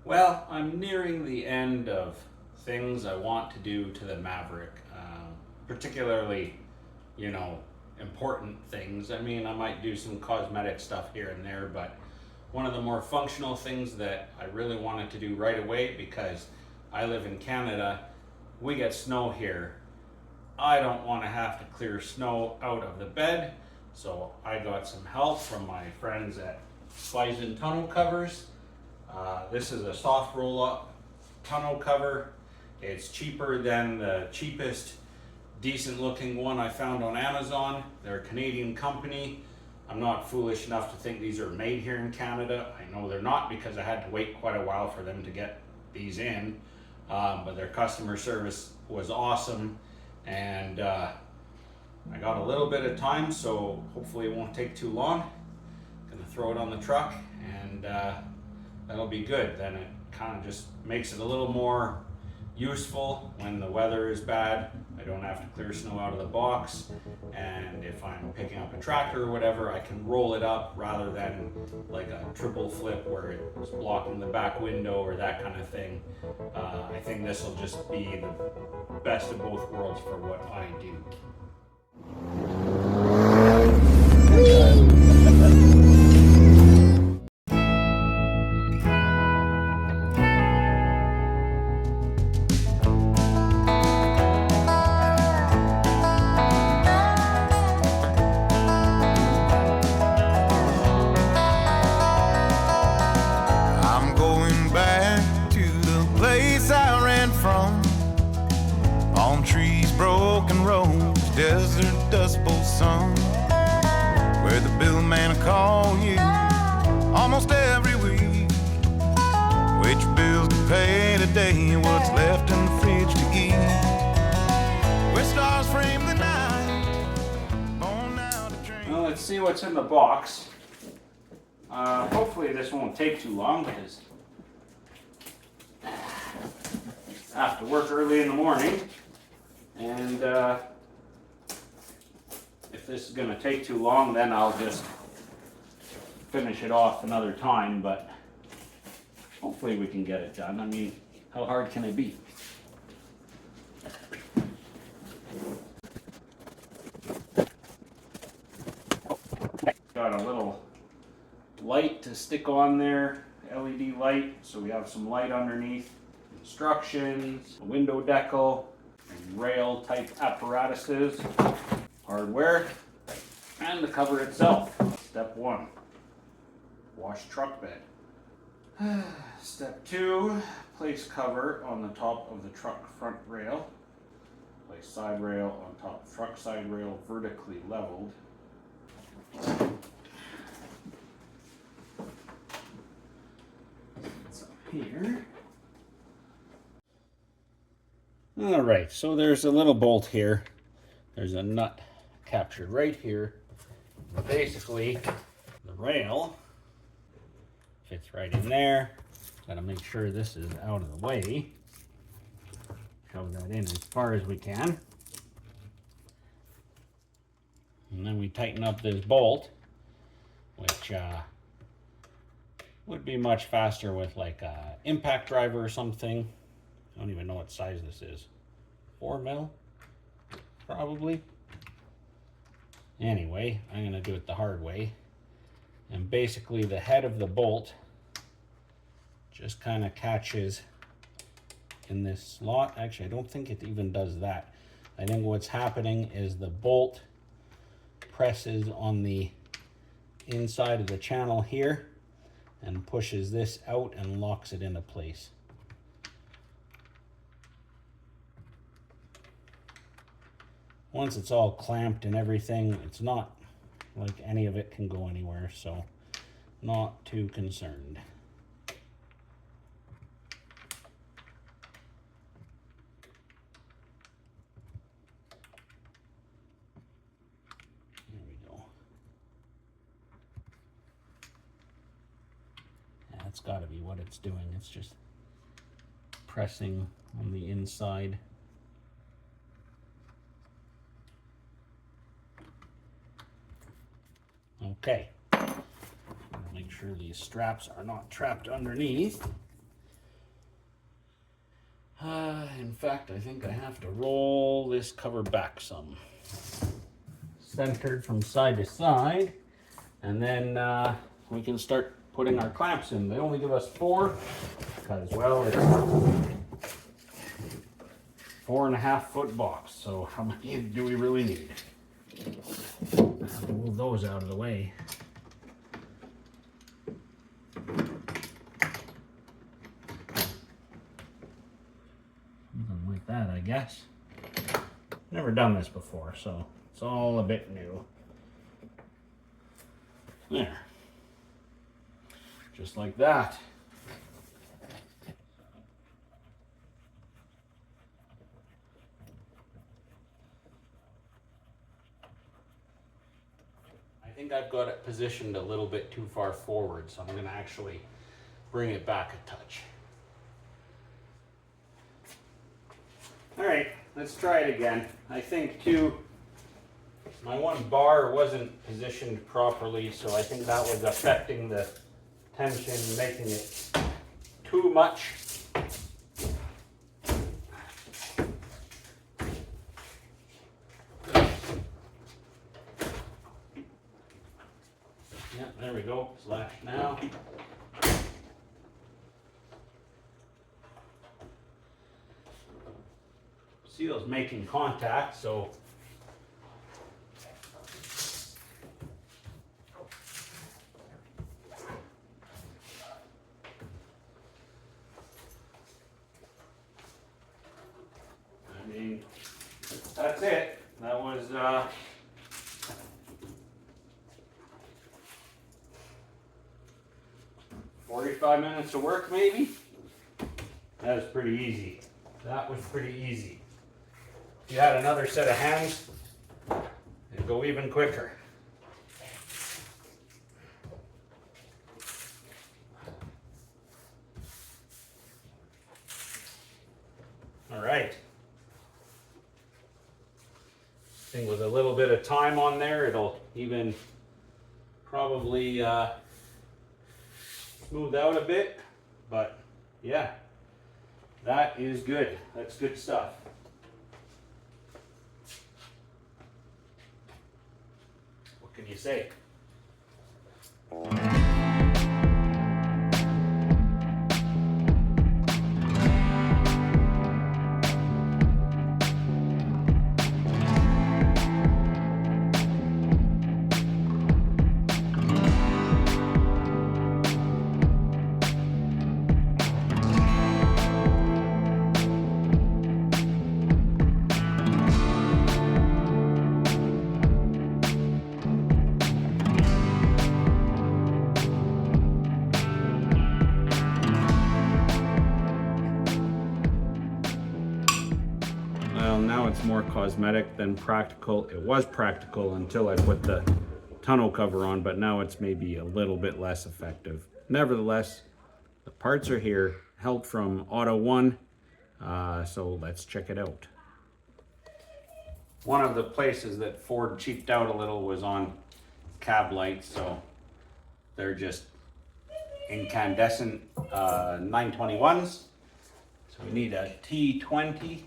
Well, I'm nearing the end of things I want to do to the Maverick, particularly, you know, important things. I mean, I might do some cosmetic stuff here and there, but one of the more functional things that I really wanted to do right away, because I live in Canada, we get snow here. I don't want to have to clear snow out of the bed, so I got some help from my friends at Bison Tonneau covers. This is a soft roll-up tonneau cover. It's cheaper than the cheapest decent looking one I found on Amazon. They're a Canadian company. I'm not foolish enough to think these are made here in Canada. I know they're not, because I had to wait quite a while for them to get these in. But their customer service was awesome, and I got a little bit of time, so hopefully it won't take too long. Gonna throw it on the truck, and that'll be good. Then it kind of just makes it a little more useful when the weather is bad. I don't have to clear snow out of the box, and if I'm picking up a tractor or whatever, I can roll it up rather than like a triple flip where it's blocking the back window or that kind of thing. I think this will just be the best of both worlds for what I do. Palm trees, broken roads, desert dust bowl sun, where the bill man will call you almost every week. Which bills to pay today, what's left in the fridge to eat, where stars frame the night, born out a dream. Well, let's see what's in the box. Hopefully this won't take too long, because I have to work early in the morning, and if this is going to take too long, then I'll just finish it off another time, but hopefully we can get it done. I mean, how hard can it be? Got a little light to stick on there, LED light, so we have some light underneath. Instructions, a window decal, and rail type apparatuses, hardware, and the cover itself. Step 1, wash truck bed. Step 2, place cover on the top of the truck front rail. Place side rail on top of truck side rail, vertically leveled. It's up here. All right, so there's a little bolt here. There's a nut captured right here. Basically, the rail fits right in there. Gotta make sure this is out of the way. Shove that in as far as we can. And then we tighten up this bolt, which would be much faster with like a impact driver or something. I don't even know what size this is. 4 mil, probably. Anyway, I'm gonna do it the hard way. And basically the head of the bolt just kind of catches in this slot. Actually, I don't think it even does that. I think what's happening is the bolt presses on the inside of the channel here and pushes this out and locks it into place. Once it's all clamped and everything, it's not like any of it can go anywhere, so not too concerned. There we go. Yeah, that's got to be what it's doing. It's just pressing on the inside. Okay, make sure these straps are not trapped underneath. In fact, I think I have to roll this cover back some. Centered from side to side. And then we can start putting our clamps in. They only give us 4 because, well, it's 4.5 foot box. So how many do we really need? I'll move those out of the way. Something like that, I guess. Never done this before, so it's all a bit new. There. Just like that. I think I've got it positioned a little bit too far forward, so I'm going to actually bring it back a touch. Alright, let's try it again. I think too, my one bar wasn't positioned properly, so I think that was affecting the tension, making it too much. Yeah, there we go, it's lashed now. Seal's making contact, so I mean, that's it. That was 45 minutes of work, maybe. That was pretty easy. That was pretty easy. If you had another set of hands, it'd go even quicker. All right. I think with a little bit of time on there, it'll even probably smooth out a bit. But yeah, that is good. That's good stuff. What can you say? Well, now it's more cosmetic than practical. It was practical until I put the tonneau cover on, but now it's maybe a little bit less effective. Nevertheless, the parts are here, help from AUTOONE, so let's check it out. One of the places that Ford cheaped out a little was on cab lights, so they're just incandescent 921s. So we need a T20.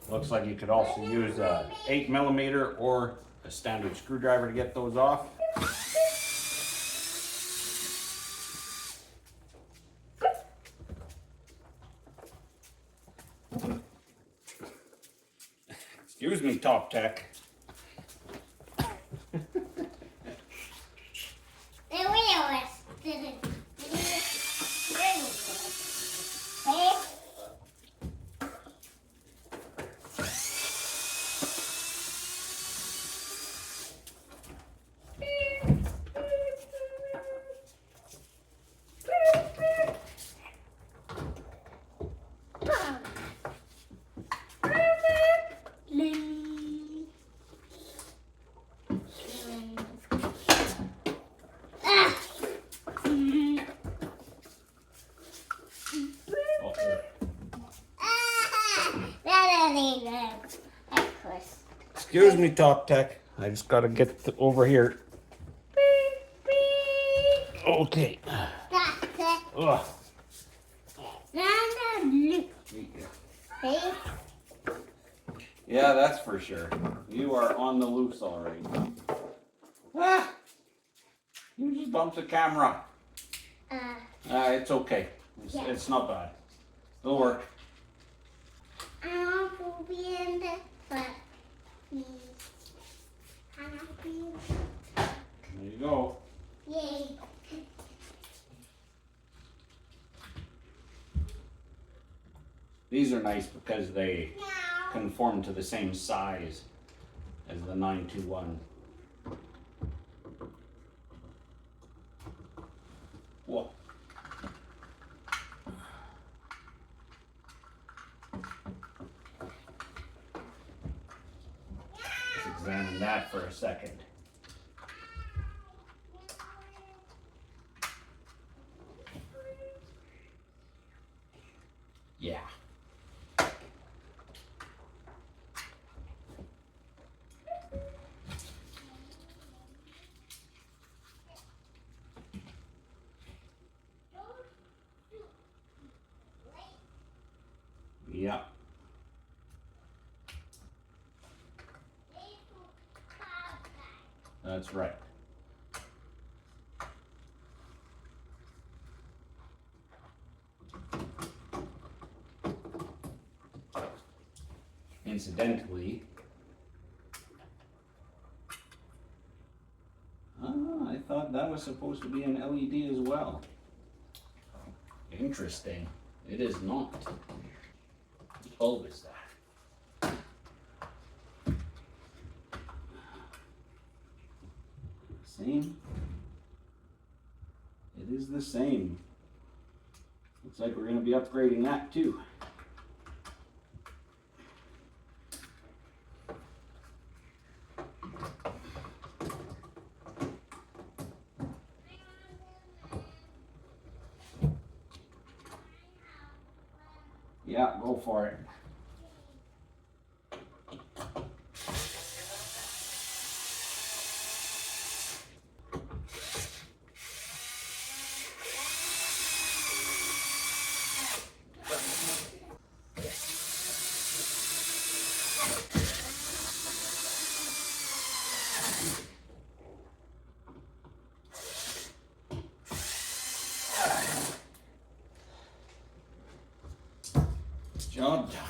Looks like you could also use a 8mm or a standard screwdriver to get those off. Excuse me, Top Tech. Excuse me, Top Tech. I just gotta get over here. Okay. Ugh. Yeah, that's for sure. You are on the loose already. Ah! You just bumped the camera. It's okay. It's not bad. It'll work. There you go. Yay. These are nice because they conform to the same size as the 921. Whoa. Let's examine that for a second. Yeah. Yeah. That's right. Incidentally, I thought that was supposed to be an LED as well. Interesting. It is not. What bulb is that? Same. It is the same. Looks like we're going to be upgrading that too. Yeah, go for it. Job done.